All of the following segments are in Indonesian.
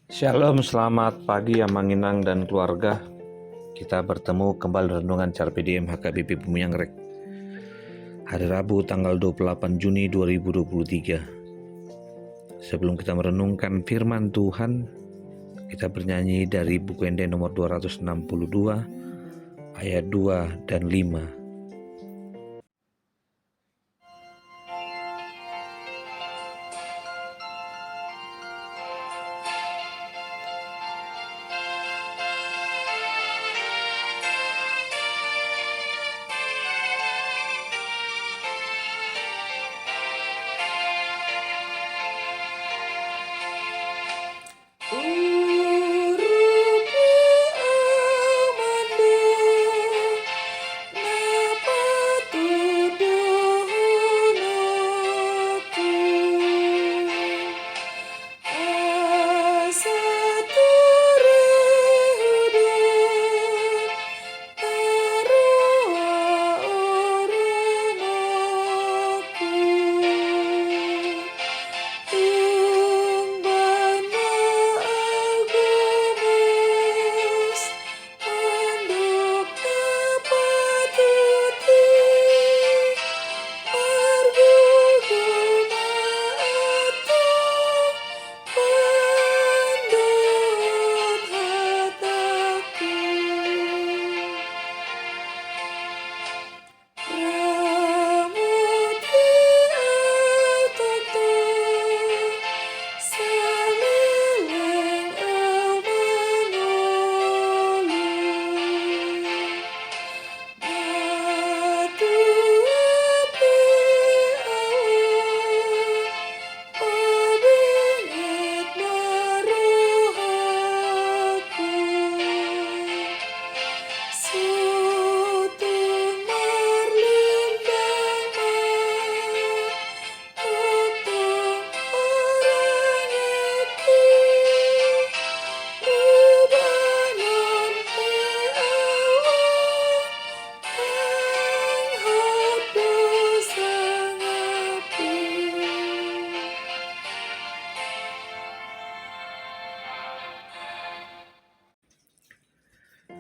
Shalom, selamat pagi Amanginang dan keluarga. Kita bertemu kembali renungan Carpe Diem HKBP Bumi Anggrek. Hari Rabu tanggal 28 Juni 2023. Sebelum kita merenungkan firman Tuhan, kita bernyanyi dari buku Ende nomor 262 ayat 2 dan 5.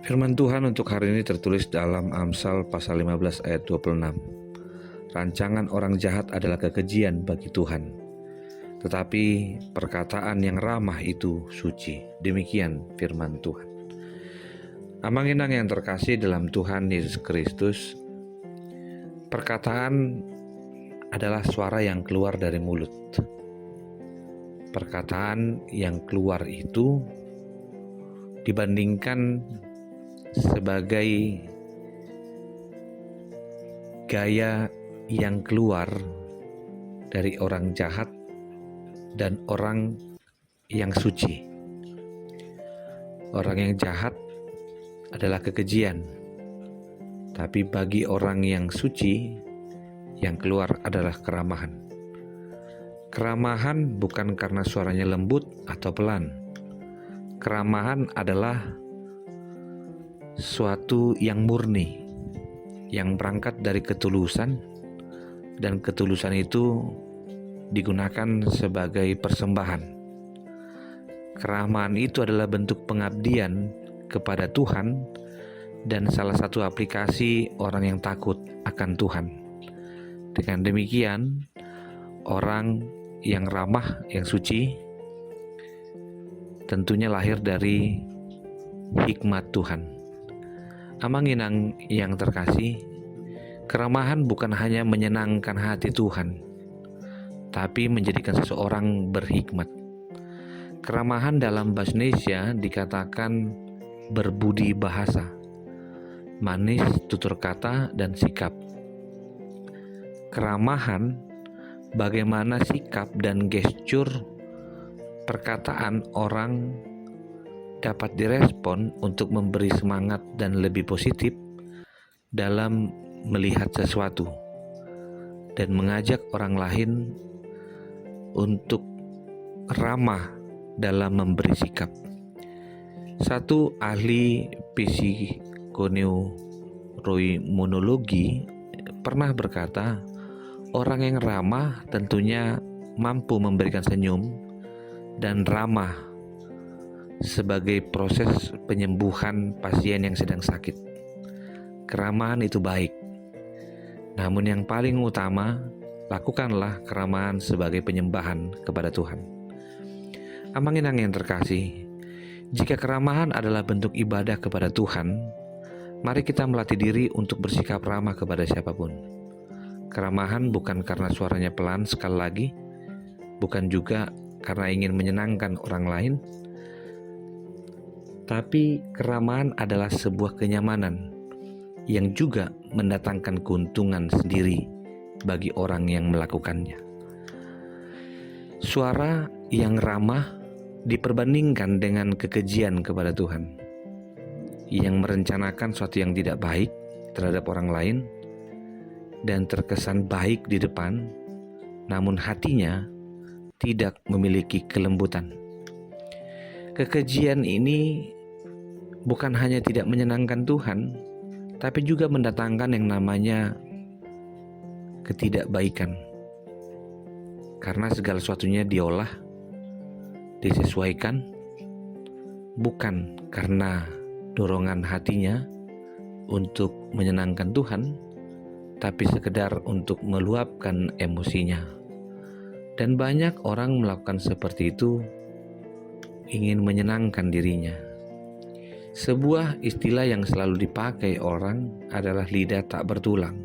Firman Tuhan untuk hari ini tertulis dalam Amsal pasal 15 ayat 26. Rancangan orang jahat adalah kekejian bagi Tuhan, tetapi perkataan yang ramah itu suci. Demikian firman Tuhan. Amanginang yang terkasih dalam Tuhan Yesus Kristus, perkataan adalah suara yang keluar dari mulut. Perkataan yang keluar itu dibandingkan sebagai gaya yang keluar dari orang jahat dan orang yang suci. Orang yang jahat adalah kekejian, tapi bagi orang yang suci, yang keluar adalah keramahan. Keramahan bukan karena suaranya lembut atau pelan. Keramahan adalah suatu yang murni, yang berangkat dari ketulusan, dan ketulusan itu digunakan sebagai persembahan. Keramahan itu adalah bentuk pengabdian kepada Tuhan dan salah satu aplikasi orang yang takut akan Tuhan. Dengan demikian, orang yang ramah, yang suci, tentunya lahir dari hikmat Tuhan. Amanginang yang terkasih, keramahan bukan hanya menyenangkan hati Tuhan, tapi menjadikan seseorang berhikmat. Keramahan dalam bahasa Indonesia dikatakan berbudi bahasa, manis tutur kata dan sikap. Keramahan bagaimana sikap dan gestur perkataan orang dapat direspon untuk memberi semangat dan lebih positif dalam melihat sesuatu dan mengajak orang lain untuk ramah dalam memberi sikap. Satu ahli psikoneuroimunologi pernah berkata, orang yang ramah tentunya mampu memberikan senyum dan ramah sebagai proses penyembuhan pasien yang sedang sakit. Keramahan itu baik, namun yang paling utama, lakukanlah keramahan sebagai penyembahan kepada Tuhan. Amanginang yang terkasih, jika keramahan adalah bentuk ibadah kepada Tuhan, mari kita melatih diri untuk bersikap ramah kepada siapapun. Keramahan bukan karena suaranya pelan sekali lagi, bukan juga karena ingin menyenangkan orang lain, tapi keramahan adalah sebuah kenyamanan yang juga mendatangkan keuntungan sendiri bagi orang yang melakukannya. Suara yang ramah diperbandingkan dengan kekejian kepada Tuhan, yang merencanakan sesuatu yang tidak baik terhadap orang lain dan terkesan baik di depan, namun hatinya tidak memiliki kelembutan. Kekejian ini bukan hanya tidak menyenangkan Tuhan, tapi juga mendatangkan yang namanya ketidakbaikan. Karena segala sesuatunya diolah, disesuaikan, bukan karena dorongan hatinya untuk menyenangkan Tuhan, tapi sekedar untuk meluapkan emosinya. Dan banyak orang melakukan seperti itu, ingin menyenangkan dirinya. Sebuah istilah yang selalu dipakai orang adalah lidah tak bertulang.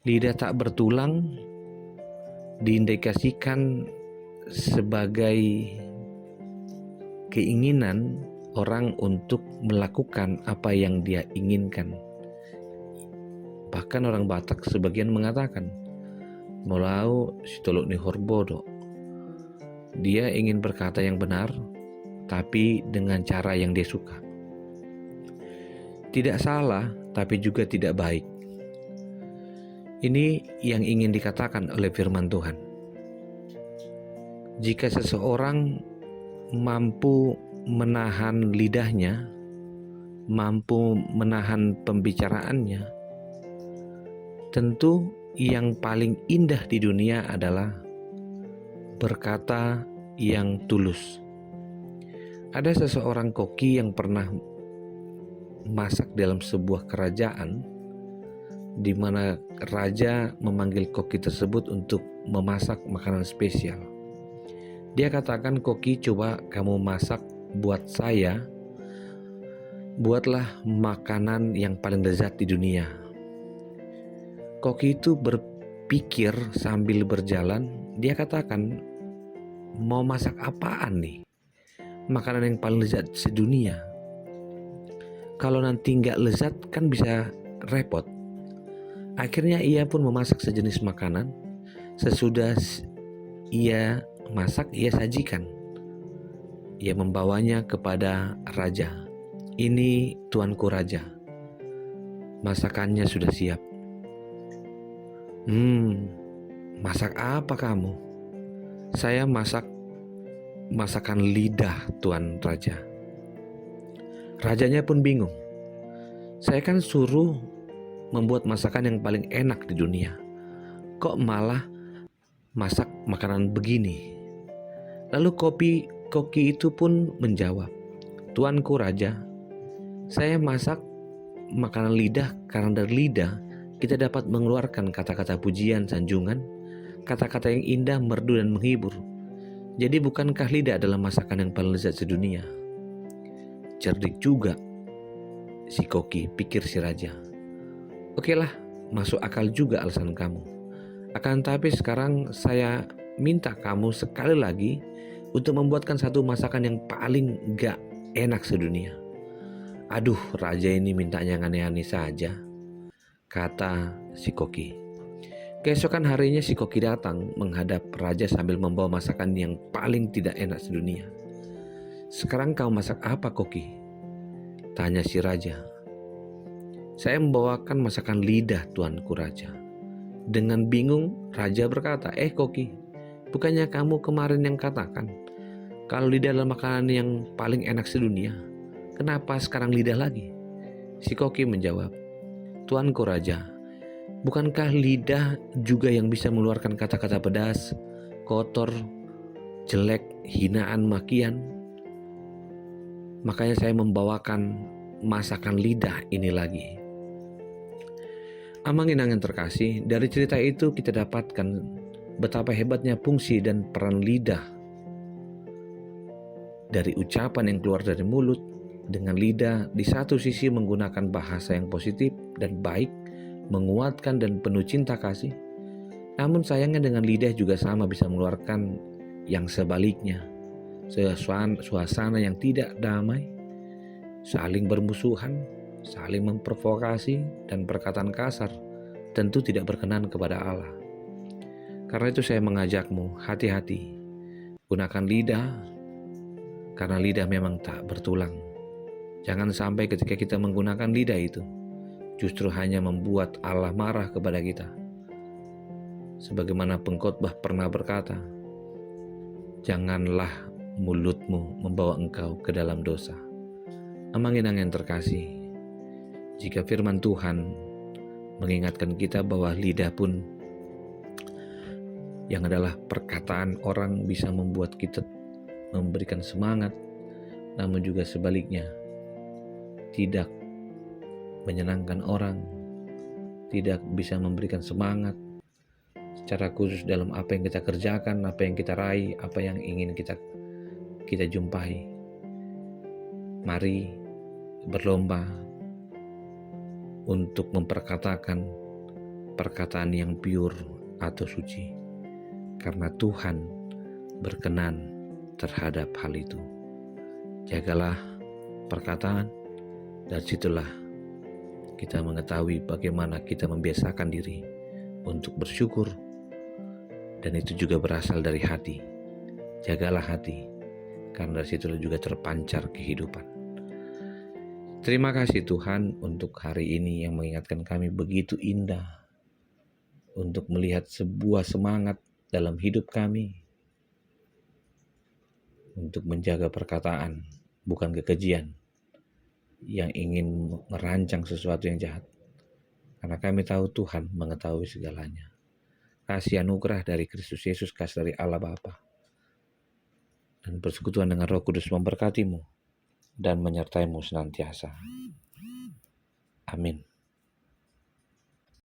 Lidah tak bertulang diindikasikan sebagai keinginan orang untuk melakukan apa yang dia inginkan. Bahkan orang Batak sebagian mengatakan, "Molau sitolok ni horbodo." Dia ingin berkata yang benar, tapi dengan cara yang dia suka. Tidak salah, tapi juga tidak baik. Ini yang ingin dikatakan oleh firman Tuhan. Jika seseorang mampu menahan lidahnya, mampu menahan pembicaraannya, tentu yang paling indah di dunia adalah berkata yang tulus. Ada seseorang koki yang pernah masak dalam sebuah kerajaan, di mana raja memanggil koki tersebut untuk memasak makanan spesial. Dia katakan, "Koki, coba kamu masak buat saya, buatlah makanan yang paling lezat di dunia." Koki itu berpikir sambil berjalan. Dia katakan, "Mau masak apaan nih? Makanan yang paling lezat sedunia. Kalau nanti nggak lezat kan bisa repot." Akhirnya ia pun memasak sejenis makanan. Sesudah ia masak, ia sajikan. Ia membawanya kepada raja. "Ini tuanku raja, masakannya sudah siap." Masak apa kamu?" "Saya masak masakan lidah, Tuan Raja." Rajanya pun bingung. "Saya kan suruh membuat masakan yang paling enak di dunia. Kok malah masak makanan begini?" Lalu koki itu pun menjawab, "Tuanku Raja, saya masak makanan lidah karena dari lidah kita dapat mengeluarkan kata-kata pujian, sanjungan, kata-kata yang indah, merdu dan menghibur. Jadi bukankah lidah adalah masakan yang paling lezat sedunia?" Cerdik juga si koki, pikir si raja. "Okelah, masuk akal juga alasan kamu. Akan tapi sekarang saya minta kamu sekali lagi untuk membuatkan satu masakan yang paling gak enak sedunia." "Aduh, raja ini mintanya yang aneh-aneh saja," kata si koki. Keesokan harinya si koki datang menghadap raja sambil membawa masakan yang paling tidak enak sedunia. "Sekarang kau masak apa, koki?" tanya si raja. "Saya membawakan masakan lidah, tuanku raja." Dengan bingung raja berkata, "Koki, bukannya kamu kemarin yang katakan kalau lidah adalah makanan yang paling enak sedunia? Kenapa sekarang lidah lagi?" Si koki menjawab, "Tuanku raja, bukankah lidah juga yang bisa mengeluarkan kata-kata pedas, kotor, jelek, hinaan, makian? Makanya saya membawakan masakan lidah ini lagi. Amang-inang yang terkasih, dari cerita itu kita dapatkan betapa hebatnya fungsi dan peran lidah. Dari ucapan yang keluar dari mulut, dengan lidah di satu sisi menggunakan bahasa yang positif dan baik, menguatkan dan penuh cinta kasih. Namun sayangnya dengan lidah juga sama bisa mengeluarkan yang sebaliknya. Suasana yang tidak damai, saling bermusuhan, saling memprovokasi, dan perkataan kasar tentu tidak berkenan kepada Allah. Karena itu saya mengajakmu, hati-hati, gunakan lidah, karena lidah memang tak bertulang. Jangan sampai ketika kita menggunakan lidah itu, justru hanya membuat Allah marah kepada kita. Sebagaimana pengkhotbah pernah berkata, janganlah mulutmu membawa engkau ke dalam dosa. Amang-inang yang terkasih, jika firman Tuhan mengingatkan kita bahwa lidah pun yang adalah perkataan orang bisa membuat kita memberikan semangat, namun juga sebaliknya tidak menyenangkan orang, tidak bisa memberikan semangat secara khusus dalam apa yang kita kerjakan, apa yang kita raih, apa yang ingin kita jumpai. Mari berlomba untuk memperkatakan perkataan yang pure atau suci, karena Tuhan berkenan terhadap hal itu. Jagalah perkataan, dan situlah kita mengetahui bagaimana kita membiasakan diri untuk bersyukur, dan itu juga berasal dari hati. Jagalah hati, karena dari situlah juga terpancar kehidupan. Terima kasih Tuhan untuk hari ini yang mengingatkan kami begitu indah untuk melihat sebuah semangat dalam hidup kami untuk menjaga perkataan, bukan kekejian yang ingin merancang sesuatu yang jahat. Karena kami tahu Tuhan mengetahui segalanya. Kasih anugerah dari Kristus Yesus, kasih dari Allah Bapa, dan persekutuan dengan Roh Kudus memberkatimu dan menyertaimu senantiasa. Amin.